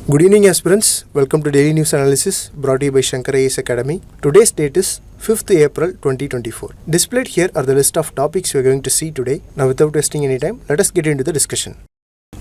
Good evening aspirants, welcome to Daily News Analysis brought to you by Shankar IAS Academy. Today's date is 5th April 2024. Displayed here are the list of topics we are going to see today. Now without wasting any time, let us get into the discussion.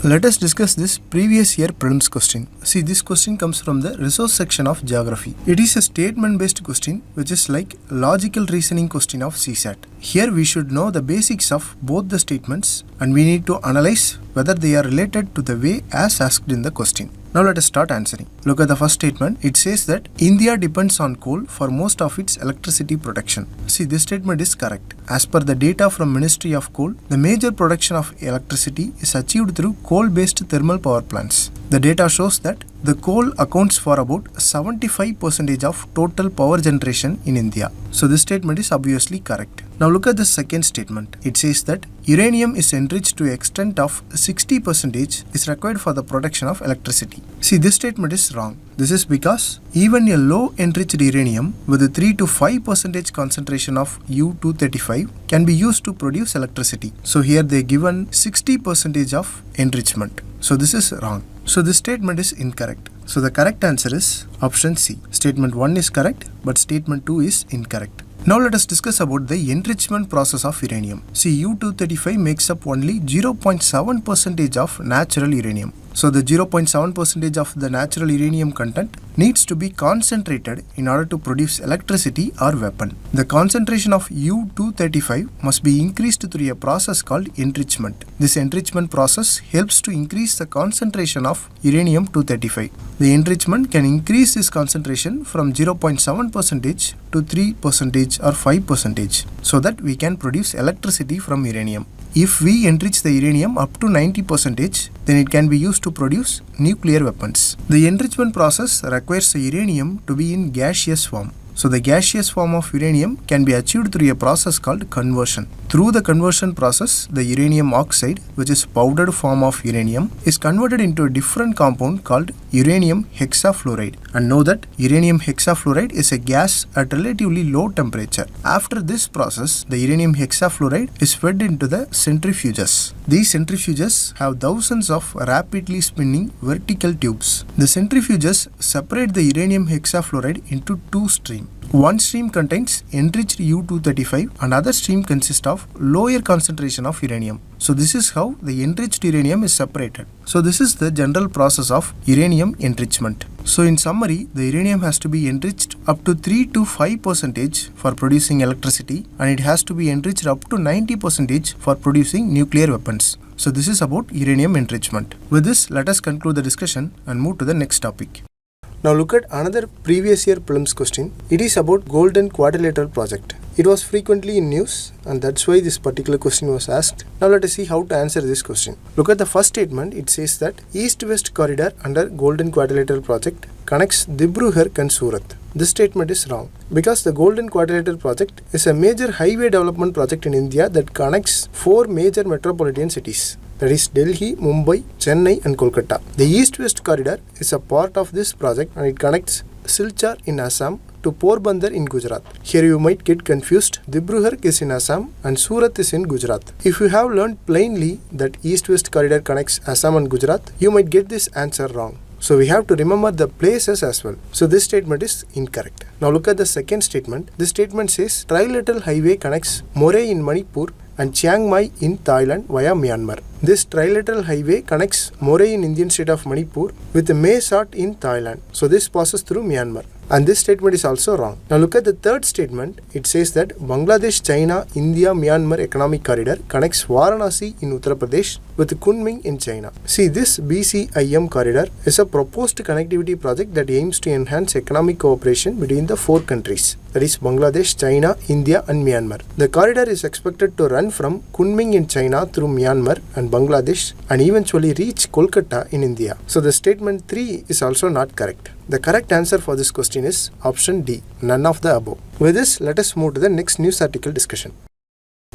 Let us discuss this previous year prelims question. See, this question comes from the resource section of geography. It is a statement based question which is like logical reasoning question of CSAT. Here we should know the basics of both the statements and we need to analyze whether they are related to the way as asked in the question. Now let us start answering. Look at the first statement. It says that India depends on coal for most of its electricity production. See, this statement is correct. As per the data from Ministry of Coal, the major production of electricity is achieved through coal-based thermal power plants. The data shows that the coal accounts for about 75% of total power generation in India. So this statement is obviously correct. Now look at the second statement. It says that uranium is enriched to an extent of 60% is required for the production of electricity. See, this statement is wrong. This is because even a low enriched uranium with a 3 to 5% concentration of U-235 can be used to produce electricity. So here they given 60% of enrichment. So this is wrong. So this statement is incorrect. So the correct answer is option C. Statement 1 is correct, but statement 2 is incorrect. Now let us discuss about the enrichment process of uranium. See, U-235 makes up only 0.7% of natural uranium. So the 0.7% of the natural uranium content needs to be concentrated in order to produce electricity or weapon. The concentration of U-235 must be increased through a process called enrichment. This enrichment process helps to increase the concentration of uranium-235. The enrichment can increase this concentration from 0.7% to 3% or 5% so that we can produce electricity from uranium. If we enrich the uranium up to 90%, then it can be used to produce nuclear weapons. The enrichment process requires the uranium to be in gaseous form. So the gaseous form of uranium can be achieved through a process called conversion. Through the conversion process, the uranium oxide, which is powdered form of uranium, is converted into a different compound called uranium hexafluoride. And know that uranium hexafluoride is a gas at relatively low temperature. After this process, the uranium hexafluoride is fed into the centrifuges. These centrifuges have thousands of rapidly spinning vertical tubes. The centrifuges separate the uranium hexafluoride into two streams. One stream contains enriched U-235, another stream consists of lower concentration of uranium. So this is how the enriched uranium is separated. So this is the general process of uranium enrichment. So in summary, the uranium has to be enriched up to 3 to 5% for producing electricity and it has to be enriched up to 90% for producing nuclear weapons. So this is about uranium enrichment. With this, let us conclude the discussion and move to the next topic. Now look at another previous year prelims question. It is about Golden Quadrilateral project. It was frequently in news and that's why this particular question was asked. Now let us see how to answer this question. Look at the first statement. It says that East-West corridor under Golden Quadrilateral project connects Dibrugarh and Surat. This statement is wrong because the Golden Quadrilateral project is a major highway development project in India that connects 4 major metropolitan cities. That is Delhi, Mumbai, Chennai and Kolkata. The East-West corridor is a part of this project and it connects Silchar in Assam to Porbandar in Gujarat. Here you might get confused. Dibrugarh is in Assam and Surat is in Gujarat. If you have learned plainly that East-West corridor connects Assam and Gujarat, you might get this answer wrong. So we have to remember the places as well. So this statement is incorrect. Now look at the second statement. This statement says trilateral highway connects Moreh in Manipur and Chiang Mai in Thailand via Myanmar. This trilateral highway connects Moreh in Indian state of Manipur with Mae Sot in Thailand. So this passes through Myanmar. And this statement is also wrong. Now look at the third statement. It says that Bangladesh, China, India, Myanmar economic corridor connects Varanasi in Uttar Pradesh with Kunming in China. See, this BCIM corridor is a proposed connectivity project that aims to enhance economic cooperation between the 4 countries. That is Bangladesh, China, India and Myanmar. The corridor is expected to run from Kunming in China through Myanmar and Bangladesh and eventually reach Kolkata in India. So the statement 3 is also not correct. The correct answer for this question is option D, none of the above. With this, let us move to the next news article discussion.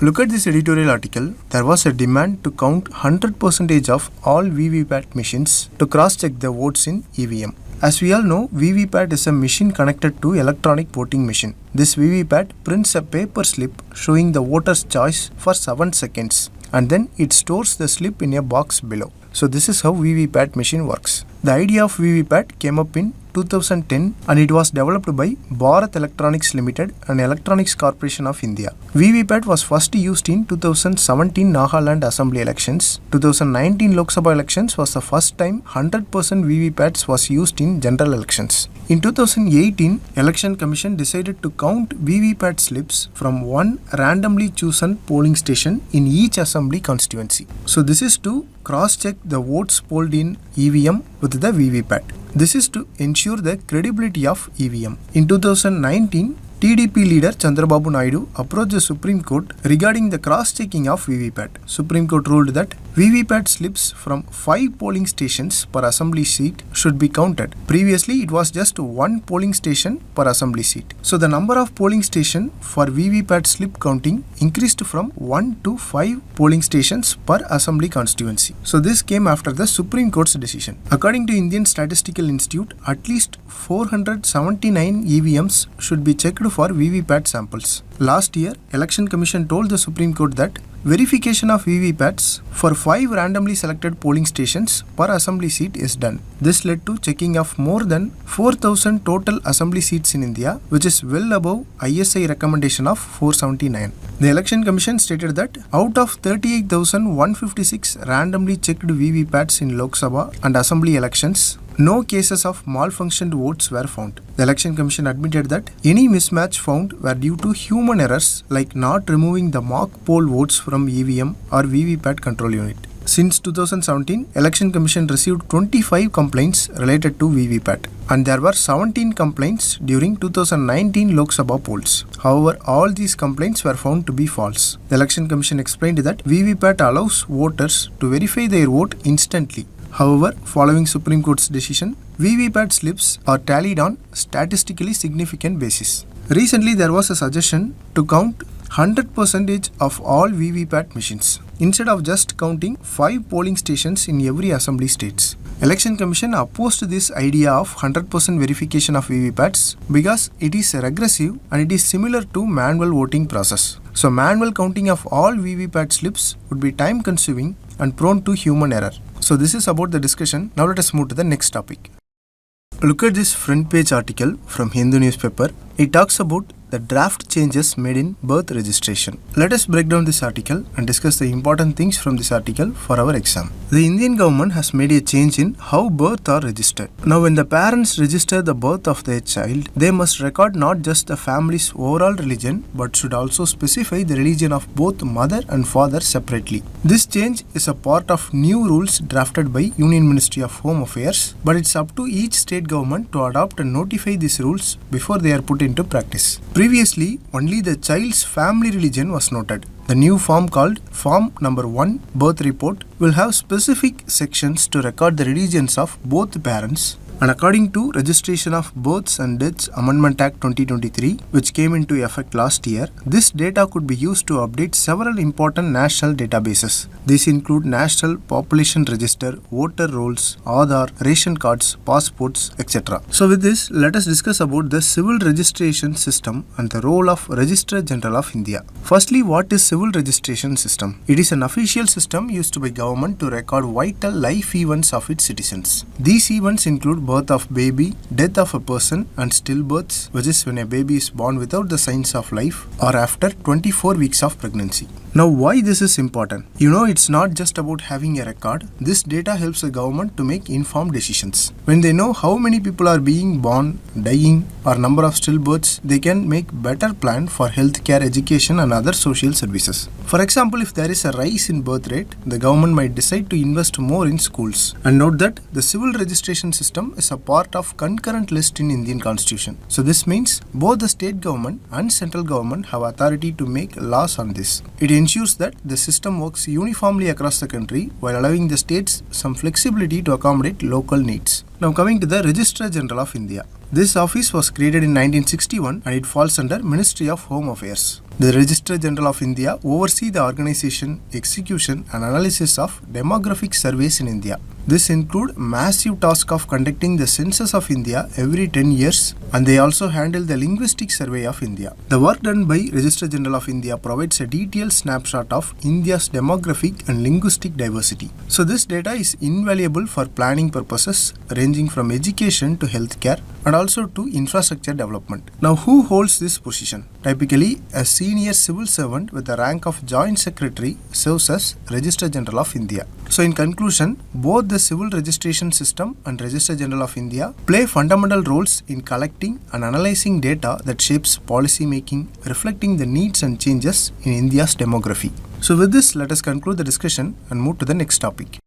Look at this editorial article. There was a demand to count 100% of all VVPAT machines to cross-check the votes in EVM. As we all know, VVPAT is a machine connected to electronic voting machine. This VVPAT prints a paper slip showing the voter's choice for 7 seconds and then it stores the slip in a box below. So this is how VVPAT machine works. The idea of VVPAT came up in 2010 and it was developed by Bharat Electronics Limited and Electronics Corporation of India. VVPAT was first used in 2017 Nagaland Assembly elections. 2019 Lok Sabha elections was the first time 100% VVPATs was used in general elections. In 2018, Election Commission decided to count VVPAT slips from one randomly chosen polling station in each assembly constituency. So this is to cross-check the votes polled in EVM with the VVPAT. This is to ensure the credibility of EVM. In 2019, TDP leader Chandrababu Naidu approached the Supreme Court regarding the cross-checking of VVPAT. Supreme Court ruled that VVPAT slips from 5 polling stations per assembly seat should be counted. Previously, it was just 1 polling station per assembly seat. So the number of polling stations for VVPAT slip counting increased from 1 to 5 polling stations per assembly constituency. So this came after the Supreme Court's decision. According to Indian Statistical Institute, at least 479 EVMs should be checked for VVPAT samples. Last year, Election Commission told the Supreme Court that verification of VVPATs for 5 randomly selected polling stations per assembly seat is done. This led to checking of more than 4,000 total assembly seats in India, which is well above ISI recommendation of 479. The Election Commission stated that out of 38,156 randomly checked VVPATs in Lok Sabha and Assembly elections, no cases of malfunctioned votes were found. The Election Commission admitted that any mismatch found were due to human errors like not removing the mock poll votes from EVM or VVPAT control unit. Since 2017, Election Commission received 25 complaints related to VVPAT and there were 17 complaints during 2019 Lok Sabha polls. However, all these complaints were found to be false. The Election Commission explained that VVPAT allows voters to verify their vote instantly. However, following Supreme Court's decision, VVPAT slips are tallied on statistically significant basis. Recently, there was a suggestion to count 100% of all VVPAT machines instead of just counting 5 polling stations in every assembly states. Election Commission opposed this idea of 100% verification of VVPATs because it is regressive and it is similar to manual voting process. So manual counting of all VVPAT slips would be time consuming and prone to human error. So this is about the discussion. Now let us move to the next topic. Look at this front page article from Hindu newspaper. It talks about the draft changes made in birth registration. Let us break down this article and discuss the important things from this article for our exam. The Indian government has made a change in how births are registered. Now when the parents register the birth of their child, they must record not just the family's overall religion but should also specify the religion of both mother and father separately. This change is a part of new rules drafted by Union Ministry of Home Affairs, but it's up to each state government to adopt and notify these rules before they are put into practice. Previously, only the child's family religion was noted. The new form called Form Number 1 Birth Report will have specific sections to record the religions of both parents. And according to Registration of Births and Deaths Amendment Act 2023, which came into effect last year, this data could be used to update several important national databases. These include National Population Register, voter rolls, Aadhaar, ration cards, passports, etc. So with this, let us discuss about the civil registration system and the role of Registrar General of India. Firstly, what is civil registration system? It is an official system used by government to record vital life events of its citizens. These events include birth of baby, death of a person, and stillbirths, which is when a baby is born without the signs of life or after 24 weeks of pregnancy. Now, why this is important? You know, it's not just about having a record. This data helps the government to make informed decisions. When they know how many people are being born, dying, or number of stillbirths, they can make better plan for healthcare, education, and other social services. For example, if there is a rise in birth rate, the government might decide to invest more in schools. And note that the civil registration system is a part of concurrent list in Indian Constitution. So this means both the state government and central government have authority to make laws on this. It ensures that the system works uniformly across the country while allowing the states some flexibility to accommodate local needs. Now coming to the Registrar General of India. This office was created in 1961 and it falls under Ministry of Home Affairs. The Registrar General of India oversees the organization, execution and analysis of demographic surveys in India. This include massive task of conducting the census of India every 10 years, and they also handle the linguistic survey of India. The work done by Registrar General of India provides a detailed snapshot of India's demographic and linguistic diversity. So this data is invaluable for planning purposes ranging from education to healthcare and also to infrastructure development. Now who holds this position? Typically, a senior civil servant with the rank of Joint Secretary serves as Registrar General of India. So in conclusion, both the civil registration system and Registrar General of India play fundamental roles in collecting and analyzing data that shapes policy making, reflecting the needs and changes in India's demography. So with this, let us conclude the discussion and move to the next topic.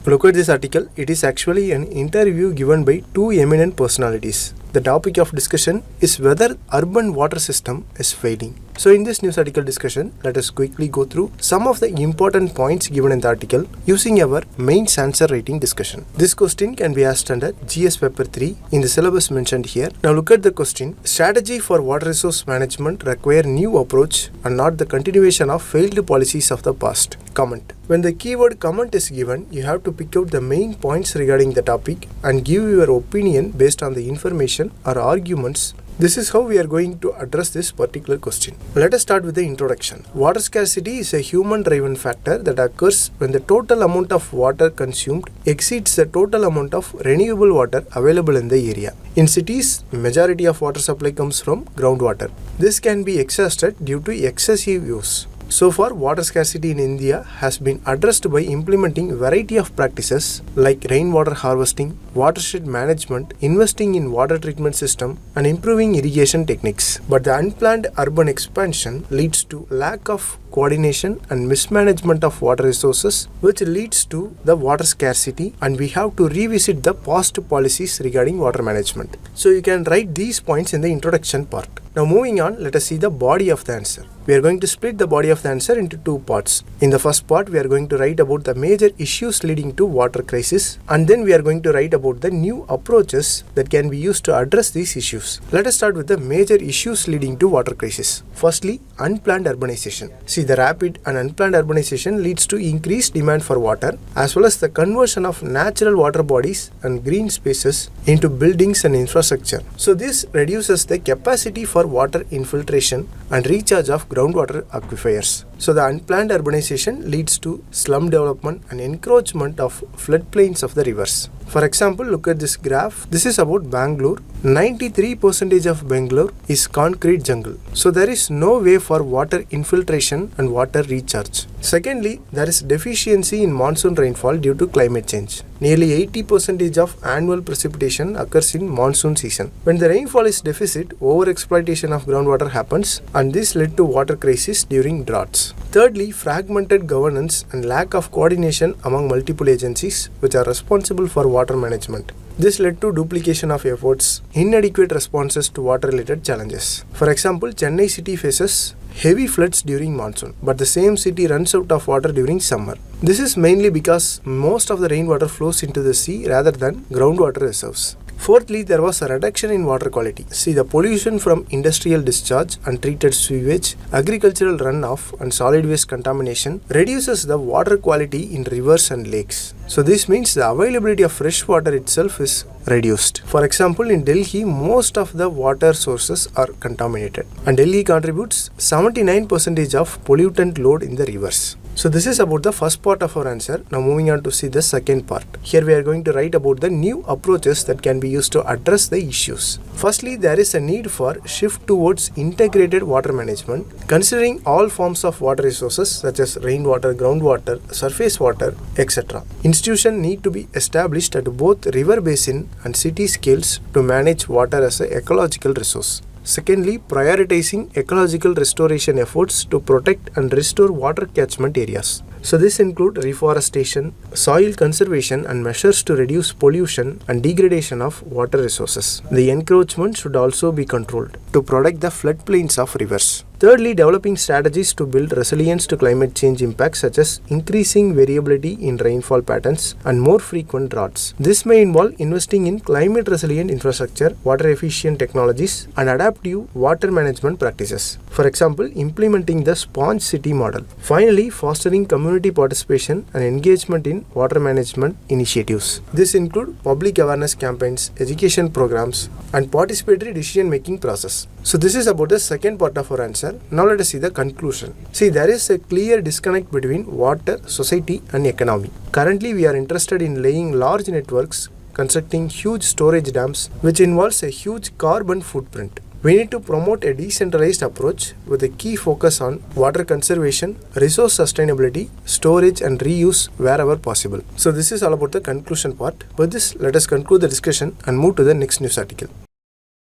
Look at this article. It is actually an interview given by two eminent personalities. The topic of discussion is whether urban water system is failing. So in this news article discussion, let us quickly go through some of the important points given in the article using our mains answer writing discussion. This question can be asked under GS paper 3 in the syllabus mentioned here. Now look at the question. Strategy for water resource management require new approach and not the continuation of failed policies of the past. Comment. When the keyword comment is given, you have to pick out the main points regarding the topic and give your opinion based on the information or arguments. This is how we are going to address this particular question. Let us start with the introduction. Water scarcity is a human-driven factor that occurs when the total amount of water consumed exceeds the total amount of renewable water available in the area. In cities, majority of water supply comes from groundwater. This can be exhausted due to excessive use. So far, water scarcity in India has been addressed by implementing a variety of practices like rainwater harvesting, watershed management, investing in water treatment system, and improving irrigation techniques. But the unplanned urban expansion leads to lack of coordination and mismanagement of water resources, which leads to the water scarcity, and we have to revisit the past policies regarding water management. So you can write these points in the introduction part. Now moving on, let us see the body of the answer. We are going to split the body of the answer into two parts. In the first part, we are going to write about the major issues leading to water crisis, and then we are going to write about the new approaches that can be used to address these issues. Let us start with the major issues leading to water crisis. Firstly, unplanned urbanization. See, the rapid and unplanned urbanization leads to increased demand for water as well as the conversion of natural water bodies and green spaces into buildings and infrastructure. So this reduces the capacity for water infiltration and recharge of groundwater aquifers. So the unplanned urbanization leads to slum development and encroachment of floodplains of the rivers. For example, look at this graph. This is about Bangalore. 93% of Bangalore is concrete jungle. So there is no way for water infiltration and water recharge. Secondly, there is deficiency in monsoon rainfall due to climate change. Nearly 80% of annual precipitation occurs in monsoon season. When the rainfall is deficit, overexploitation of groundwater happens, and this led to water crisis during droughts. Thirdly, fragmented governance and lack of coordination among multiple agencies which are responsible for water management. This led to duplication of efforts, inadequate responses to water-related challenges. For example, Chennai city faces heavy floods during monsoon, but the same city runs out of water during summer. This is mainly because most of the rainwater flows into the sea rather than groundwater reserves. Fourthly, there was a reduction in water quality. See, the pollution from industrial discharge, untreated sewage, agricultural runoff, and solid waste contamination reduces the water quality in rivers and lakes. So this means the availability of fresh water itself is reduced. For example, in Delhi, most of the water sources are contaminated, and Delhi contributes 79% of pollutant load in the rivers. So this is about the first part of our answer. Now moving on to see the second part. Here we are going to write about the new approaches that can be used to address the issues. Firstly, there is a need for shift towards integrated water management, considering all forms of water resources such as rainwater, groundwater, surface water, etc. Institutions need to be established at both river basin and city scales to manage water as an ecological resource. Secondly, prioritizing ecological restoration efforts to protect and restore water catchment areas. So this include reforestation, soil conservation and measures to reduce pollution and degradation of water resources. The encroachment should also be controlled to protect the floodplains of rivers. Thirdly, developing strategies to build resilience to climate change impacts such as increasing variability in rainfall patterns and more frequent droughts. This may involve investing in climate resilient infrastructure, water efficient technologies and adaptive water management practices. For example, implementing the sponge city model. Finally, fostering community participation and engagement in water management initiatives. This include public awareness campaigns, education programs and participatory decision making process. So this is about the second part of our answer. Now let us see the conclusion. See, there is a clear disconnect between water, society and economy. Currently, we are interested in laying large networks, constructing huge storage dams, which involves a huge carbon footprint. We need to promote a decentralized approach with a key focus on water conservation, resource sustainability, storage and reuse wherever possible. So this is all about the conclusion part. With this, let us conclude the discussion and move to the next news article.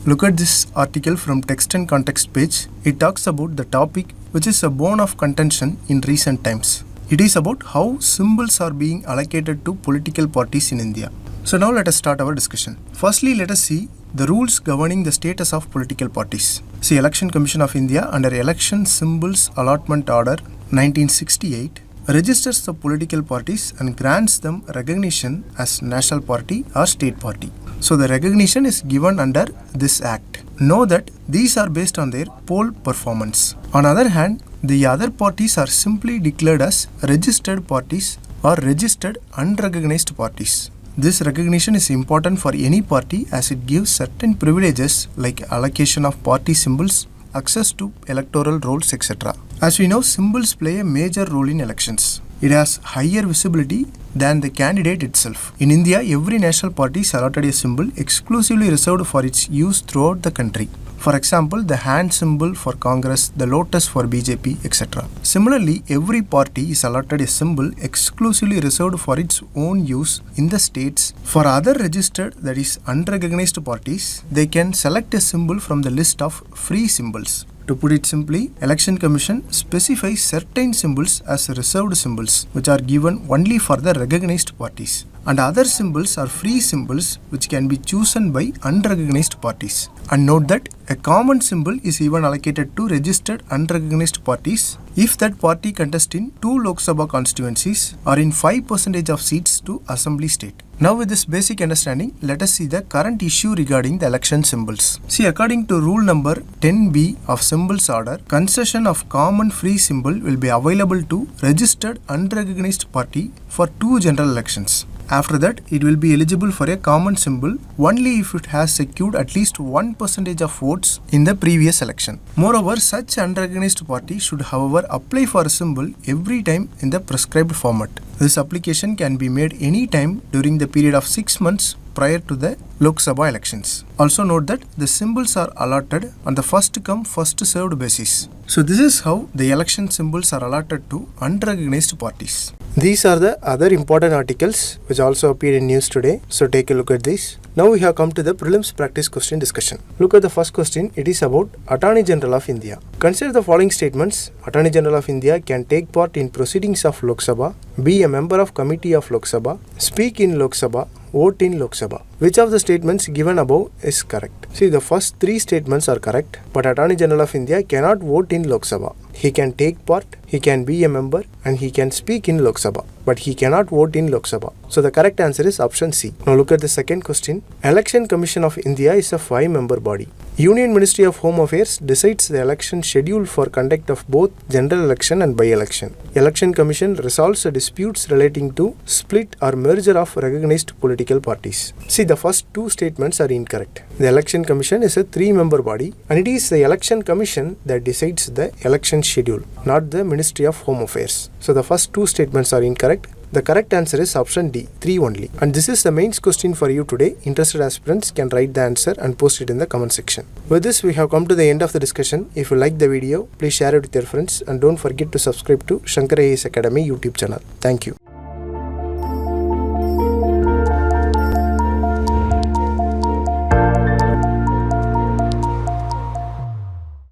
Look at this article from text and context page. It talks about the topic which is a bone of contention in recent times. It is about how symbols are being allocated to political parties in India. So now let us start our discussion. Firstly, let us see the rules governing the status of political parties. See, Election Commission of India under Election Symbols Allotment Order 1968 registers the political parties and grants them recognition as national party or state party. So the recognition is given under this act. Know that these are based on their poll performance. On the other hand, the other parties are simply declared as registered parties or registered unrecognized parties. This recognition is important for any party as it gives certain privileges like allocation of party symbols, access to electoral rolls, etc. As we know, symbols play a major role in elections. It has higher visibility than the candidate itself. In India, every national party is allotted a symbol exclusively reserved for its use throughout the country. For example, the hand symbol for Congress, the lotus for BJP, etc. Similarly, every party is allotted a symbol exclusively reserved for its own use in the states. For other registered, that is unrecognized parties, they can select a symbol from the list of free symbols. To put it simply, Election Commission specifies certain symbols as reserved symbols which are given only for the recognized parties, and other symbols are free symbols which can be chosen by unrecognized parties. And note that a common symbol is even allocated to registered unrecognized parties if that party contests in 2 Lok Sabha constituencies or in 5% of seats to Assembly state. Now with this basic understanding, let us see the current issue regarding the election symbols. See, according to rule number 10B of Symbols Order, concession of common free symbol will be available to registered unrecognized party for 2 general elections. After that, it will be eligible for a common symbol only if it has secured at least 1% of votes in the previous election. Moreover, such unrecognized party should, however, apply for a symbol every time in the prescribed format. This application can be made any time during the period of 6 months prior to the Lok Sabha elections. Also note that the symbols are allotted on the first come first served basis. So this is how the election symbols are allotted to unrecognized parties. These are the other important articles which also appeared in news today. So take a look at these. Now we have come to the prelims practice question discussion. Look at the first question. It is about Attorney General of India. Consider the following statements. Attorney General of India can take part in proceedings of Lok Sabha, be a member of committee of Lok Sabha, speak in Lok Sabha, vote in Lok Sabha. Which of the statements given above is correct? See, the first 3 statements are correct, but Attorney General of India cannot vote in Lok Sabha. He can take part, he can be a member and he can speak in Lok Sabha, but he cannot vote in Lok Sabha. So the correct answer is option C. Now look at the second question. Election Commission of India is a 5-member body. Union Ministry of Home Affairs decides the election schedule for conduct of both general election and by-election. Election Commission resolves the disputes relating to split or merger of recognized political parties. See, the first 2 statements are incorrect. The Election Commission is a 3-member body and it is the Election Commission that decides the election schedule, not the Ministry of Home Affairs. So the first 2 statements are incorrect. The correct answer is option D, 3 only. And this is the mains question for you today. Interested aspirants can write the answer and post it in the comment section. With this, we have come to the end of the discussion. If you like the video, please share it with your friends and don't forget to subscribe to Shankar IAS Academy YouTube channel. Thank you.